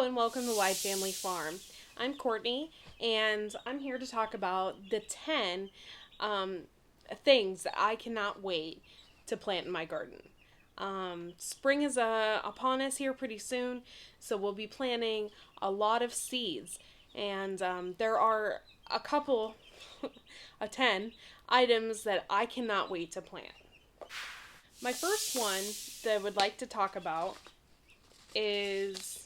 Hello and welcome to Wide Family Farm. I'm Courtney and I'm here to talk about the 10 um, things that I cannot wait to plant in my garden. Spring is upon us here pretty soon, so we'll be planting a lot of seeds. And there are a couple, a 10 items that I cannot wait to plant. My first one that I would like to talk about is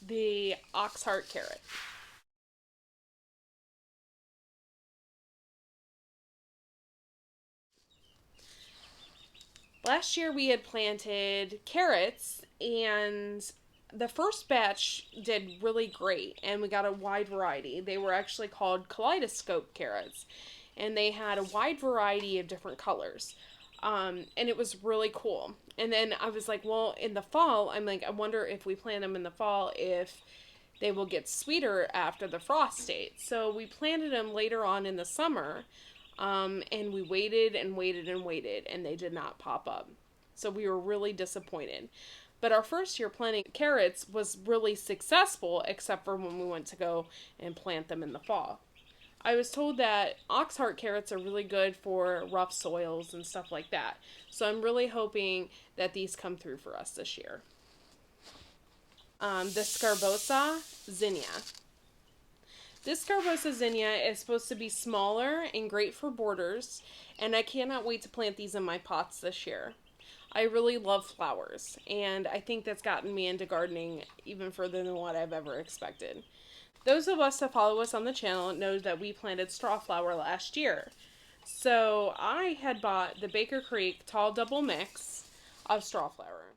the oxheart carrot. Last year we had planted carrots, and the first batch did really great, and we got a wide variety. They were actually called kaleidoscope carrots, and they had a wide variety of different colors. And it was really cool. And then I was like, well, in the fall, I'm like, I wonder if we plant them in the fall, if they will get sweeter after the frost date. So we planted them later on in the summer, and we waited and waited and waited, and they did not pop up. So we were really disappointed. But our first year planting carrots was really successful, except for when we went to go and plant them in the fall. I was told that oxheart carrots are really good for rough soils and stuff like that. So I'm really hoping that these come through for us this year. The Scarbosa zinnia. This Scarbosa zinnia is supposed to be smaller and great for borders, and I cannot wait to plant these in my pots this year. I really love flowers, and I think that's gotten me into gardening even further than what I've ever expected. Those of us that follow us on the channel know that we planted strawflower last year. So I had bought the Baker Creek Tall Double Mix of strawflower.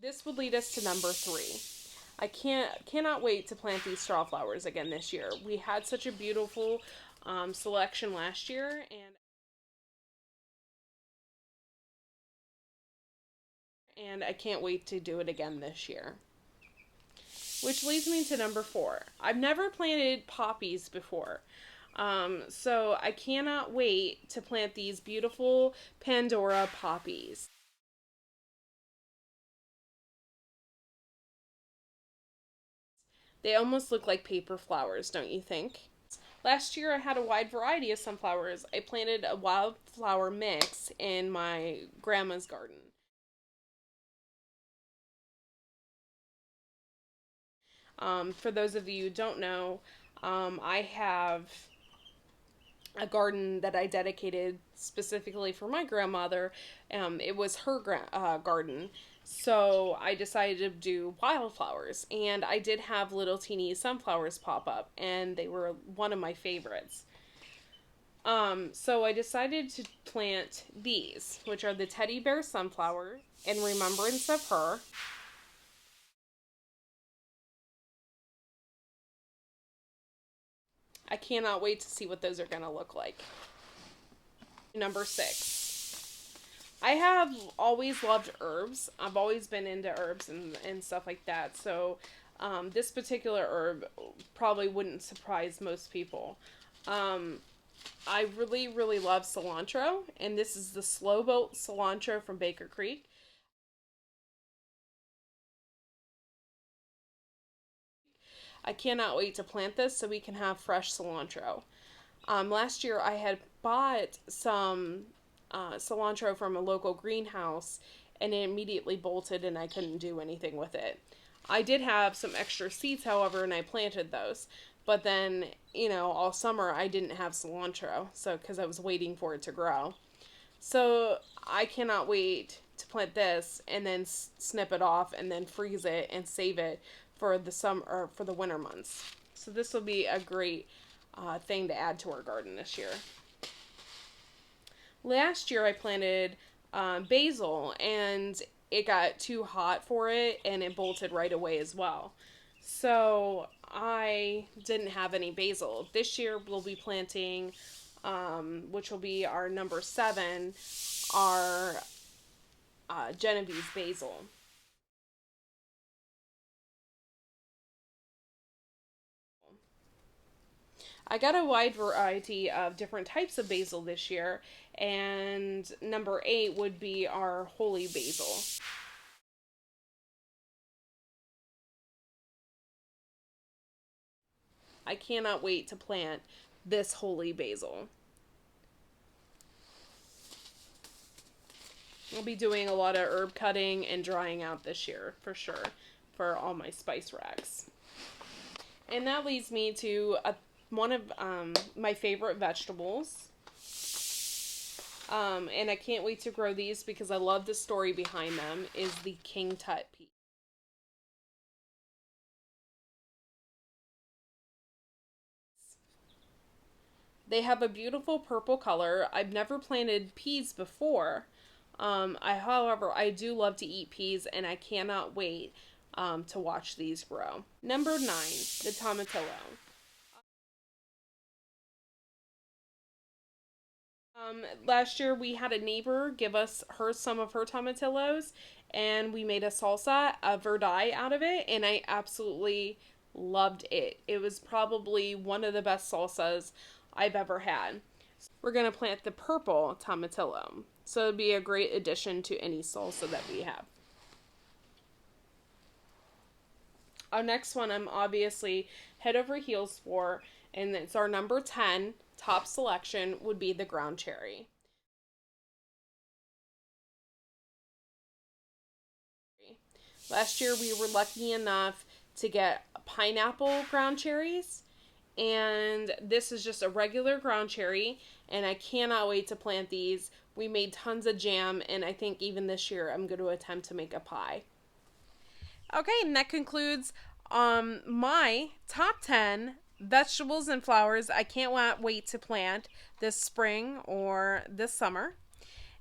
This would lead us to number 3. I cannot wait to plant these strawflowers again this year. We had such a beautiful selection last year, and I can't wait to do it again this year. Which leads me to number 4. I've never planted poppies before. So I cannot wait to plant these beautiful Pandora poppies. They almost look like paper flowers, don't you think? Last year I had a wide variety of sunflowers. I planted a wildflower mix in my grandma's garden. For those of you who don't know, I have a garden that I dedicated specifically for my grandmother. It was her garden. So I decided to do wildflowers. And I did have little teeny sunflowers pop up, and they were one of my favorites. So I decided to plant these, which are the teddy bear sunflower in remembrance of her. I cannot wait to see what those are going to look like. Number 6. I have always loved herbs. I've always been into herbs and stuff like that. So this particular herb probably wouldn't surprise most people. I really, really love cilantro, and this is the Slow Boat cilantro from Baker Creek. I cannot wait to plant this so we can have fresh cilantro. Last year I had bought some cilantro from a local greenhouse, and it immediately bolted and I couldn't do anything with it. I did have some extra seeds, however, and I planted those. But then, all summer I didn't have cilantro, so because I was waiting for it to grow. So I cannot wait to plant this and then snip it off and then freeze it and save it for the summer or for the winter months. So this will be a great thing to add to our garden this year. Last year I planted basil, and it got too hot for it and it bolted right away as well. So I didn't have any basil. This year we'll be planting, which will be our number 7, our Genovese basil. I got a wide variety of different types of basil this year, and number 8 would be our holy basil. I cannot wait to plant this holy basil. I'll be doing a lot of herb cutting and drying out this year for sure for all my spice racks. And that leads me to one of my favorite vegetables. And I can't wait to grow these because I love the story behind them, is the King Tut pea. They have a beautiful purple color. I've never planted peas before. However, I do love to eat peas, and I cannot wait to watch these grow. Number 9, the tomatillo. Last year we had a neighbor give us some of her tomatillos, and we made a salsa, a verdai out of it, and I absolutely loved it. It was probably one of the best salsas I've ever had. We're gonna plant the purple tomatillo, so it'd be a great addition to any salsa that we have. Our next one I'm obviously head over heels for, and it's our number 10 top selection, would be the ground cherry. Last year we were lucky enough to get pineapple ground cherries, and this is just a regular ground cherry, and I cannot wait to plant these. We made tons of jam, and I think even this year I'm going to attempt to make a pie. Okay, and that concludes my top 10 vegetables and flowers I can't wait to plant this spring or this summer.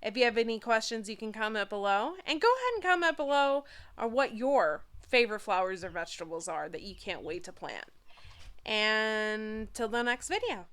If you have any questions, you can comment below. And go ahead and comment below what your favorite flowers or vegetables are that you can't wait to plant. And till the next video.